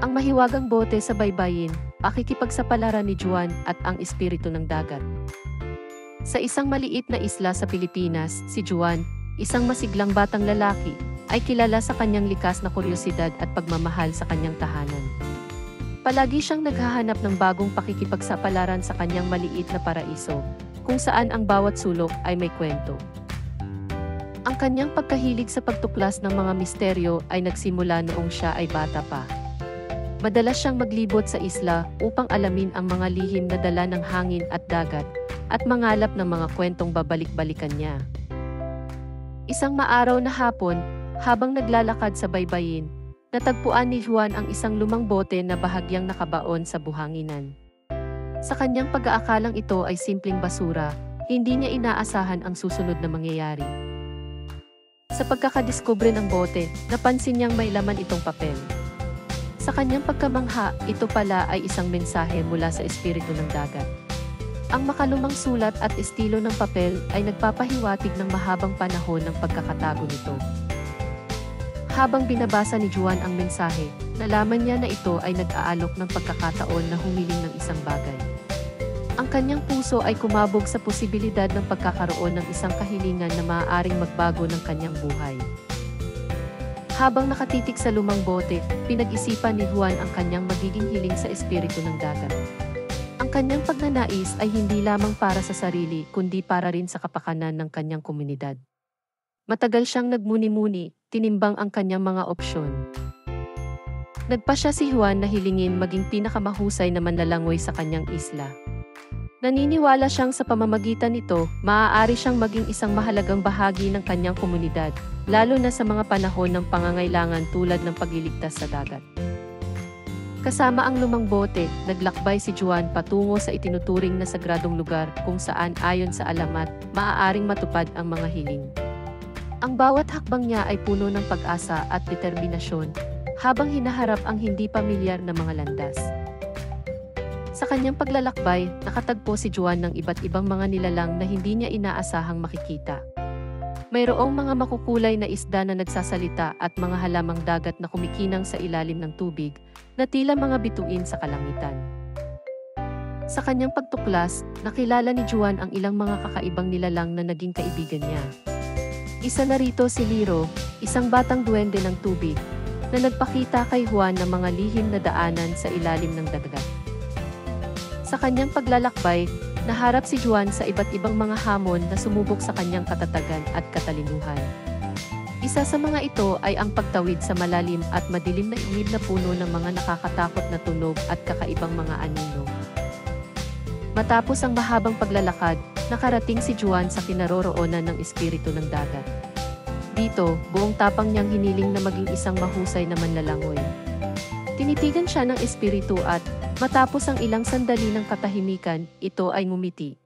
Ang mahiwagang bote sa baybayin, pakikipagsapalaran ni Juan at ang espiritu ng dagat. Sa isang maliit na isla sa Pilipinas, si Juan, isang masiglang batang lalaki, ay kilala sa kanyang likas na kuryosidad at pagmamahal sa kanyang tahanan. Palagi siyang naghahanap ng bagong pakikipagsapalaran sa kanyang maliit na paraiso, kung saan ang bawat sulok ay may kwento. Ang kanyang pagkahilig sa pagtuklas ng mga misteryo ay nagsimula noong siya ay bata pa. Madalas siyang maglibot sa isla upang alamin ang mga lihim na dala ng hangin at dagat, at mangalap ng mga kwentong babalik-balikan niya. Isang maaraw na hapon, habang naglalakad sa baybayin, natagpuan ni Juan ang isang lumang bote na bahagyang nakabaon sa buhanginan. Sa kanyang pag-aakalang ito ay simpleng basura, hindi niya inaasahan ang susunod na mangyayari. Sa pagkakadiskubre ng bote, napansin niyang may laman itong papel. Sa kanyang pagkamangha, ito pala ay isang mensahe mula sa espiritu ng dagat. Ang makalumang sulat at estilo ng papel ay nagpapahiwatig ng mahabang panahon ng pagkakatago nito. Habang binabasa ni Juan ang mensahe, nalaman niya na ito ay nag-aalok ng pagkakataon na humiling ng isang bagay. Ang kanyang puso ay kumabog sa posibilidad ng pagkakaroon ng isang kahilingan na maaaring magbago ng kanyang buhay. Habang nakatitig sa lumang bote, pinag-isipan ni Juan ang kanyang magiging hiling sa espiritu ng dagat. Ang kanyang pagnanais ay hindi lamang para sa sarili, kundi para rin sa kapakanan ng kanyang komunidad. Matagal siyang nagmuni-muni, tinimbang ang kanyang mga opsyon. Nagpasya si Juan na hilingin maging pinakamahusay na manlalangoy sa kanyang isla. Naniniwala siyang sa pamamagitan nito, maaari siyang maging isang mahalagang bahagi ng kanyang komunidad, lalo na sa mga panahon ng pangangailangan tulad ng pagliligtas sa dagat. Kasama ang lumang bote, naglakbay si Juan patungo sa itinuturing na sagradong lugar kung saan ayon sa alamat, maaaring matupad ang mga hiling. Ang bawat hakbang niya ay puno ng pag-asa at determinasyon, habang hinaharap ang hindi pamilyar na mga landas. Sa kanyang paglalakbay, nakatagpo si Juan ng iba't ibang mga nilalang na hindi niya inaasahang makikita. Mayroong mga makukulay na isda na nagsasalita at mga halamang dagat na kumikinang sa ilalim ng tubig, na tila mga bituin sa kalangitan. Sa kanyang pagtuklas, nakilala ni Juan ang ilang mga kakaibang nilalang na naging kaibigan niya. Isa na rito si Liro, isang batang duwende ng tubig, na nagpakita kay Juan ng mga lihim na daanan sa ilalim ng dagat. Sa kanyang paglalakbay, naharap si Juan sa iba't ibang mga hamon na sumubok sa kanyang katatagan at katalinuhan. Isa sa mga ito ay ang pagtawid sa malalim at madilim na iwid na puno ng mga nakakatakot na tunog at kakaibang mga anino. Matapos ang mahabang paglalakad, nakarating si Juan sa kinaroroonan ng espiritu ng dagat. Dito, buong tapang niyang hiniling na maging isang mahusay na manlalangoy. Tinitigan siya ng espiritu at, matapos ang ilang sandali ng katahimikan, ito ay ngumiti.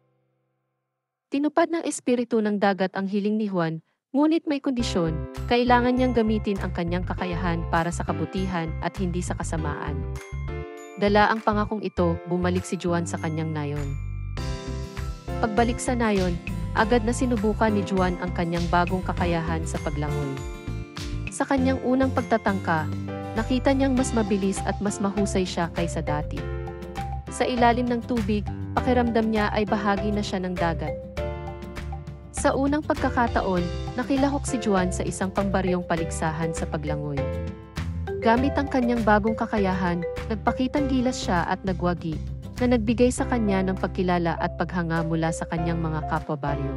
Tinupad ng espiritu ng dagat ang hiling ni Juan, ngunit may kondisyon, kailangan niyang gamitin ang kanyang kakayahan para sa kabutihan at hindi sa kasamaan. Dala ang pangakong ito, bumalik si Juan sa kanyang nayon. Pagbalik sa nayon, agad na sinubukan ni Juan ang kanyang bagong kakayahan sa paglangoy. Sa kanyang unang pagtatangka, nakita niyang mas mabilis at mas mahusay siya kaysa dati. Sa ilalim ng tubig, pakiramdam niya ay bahagi na siya ng dagat. Sa unang pagkakataon, nakilahok si Juan sa isang pambaryong paligsahan sa paglangoy. Gamit ang kanyang bagong kakayahan, nagpakitang gilas siya at nagwagi, na nagbigay sa kanya ng pagkilala at paghanga mula sa kanyang mga kapwa-baryo.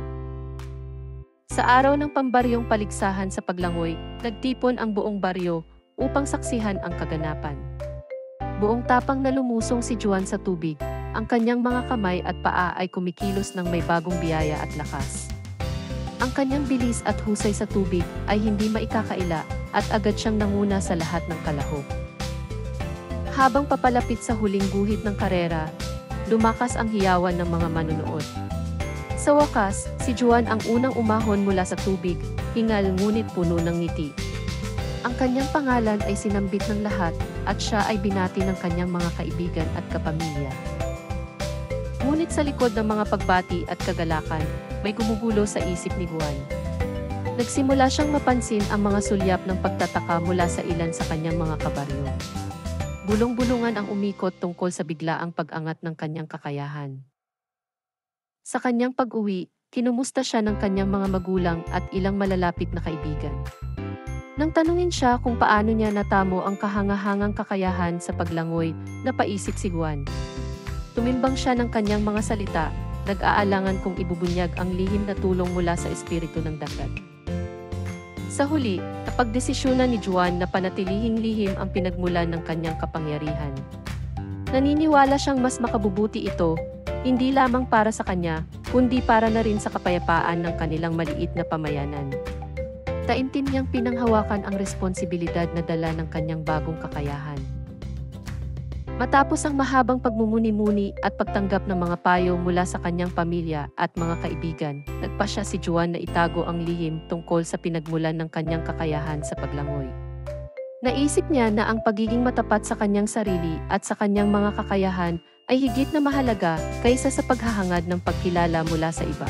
Sa araw ng pambaryong paligsahan sa paglangoy, nagtipon ang buong baryo upang saksihan ang kaganapan. Buong tapang na lumusong si Juan sa tubig, ang kanyang mga kamay at paa ay kumikilos ng may bagong biyaya at lakas. Ang kanyang bilis at husay sa tubig ay hindi maikakaila at agad siyang nanguna sa lahat ng kalahok. Habang papalapit sa huling guhit ng karera, lumakas ang hiyawan ng mga manunood. Sa wakas, si Juan ang unang umahon mula sa tubig, hingal ngunit puno ng ngiti. Ang kanyang pangalan ay sinambit ng lahat at siya ay binati ng kanyang mga kaibigan at kapamilya. Ngunit sa likod ng mga pagbati at kagalakan, may gumugulo sa isip ni Juan. Nagsimula siyang mapansin ang mga sulyap ng pagtataka mula sa ilan sa kanyang mga kabaryo. Bulong-bulungan ang umikot tungkol sa biglaang pag-angat ng kanyang kakayahan. Sa kanyang pag-uwi, kinumusta siya ng kanyang mga magulang at ilang malalapit na kaibigan. Nang tanungin siya kung paano niya natamo ang kahangahangang kakayahan sa paglangoy, napaisip si Juan. Tumimbang siya ng kanyang mga salita, nag-aalangan kung ibubunyag ang lihim na tulong mula sa espiritu ng dagat. Sa huli, napagdesisyonan ni Juan na panatilihing lihim ang pinagmulan ng kanyang kapangyarihan. Naniniwala siyang mas makabubuti ito, hindi lamang para sa kanya, kundi para na rin sa kapayapaan ng kanilang maliit na pamayanan. Taimtim niyang pinanghawakan ang responsibilidad na dala ng kanyang bagong kakayahan. Matapos ang mahabang pagmumuni-muni at pagtanggap ng mga payo mula sa kanyang pamilya at mga kaibigan, nagpasya si Juan na itago ang lihim tungkol sa pinagmulan ng kanyang kakayahan sa paglangoy. Naisip niya na ang pagiging matapat sa kanyang sarili at sa kanyang mga kakayahan ay higit na mahalaga kaysa sa paghahangad ng pagkilala mula sa iba.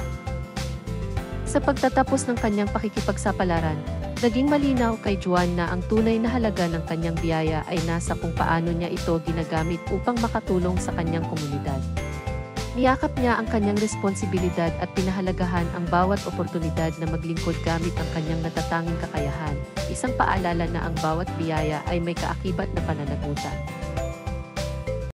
Sa pagtatapos ng kanyang pakikipagsapalaran, naging malinaw kay Juan na ang tunay na halaga ng kanyang biyaya ay nasa kung paano niya ito ginagamit upang makatulong sa kanyang komunidad. Niyakap niya ang kanyang responsibilidad at pinahalagahan ang bawat oportunidad na maglingkod gamit ang kanyang natatanging kakayahan, isang paalala na ang bawat biyaya ay may kaakibat na pananagutan.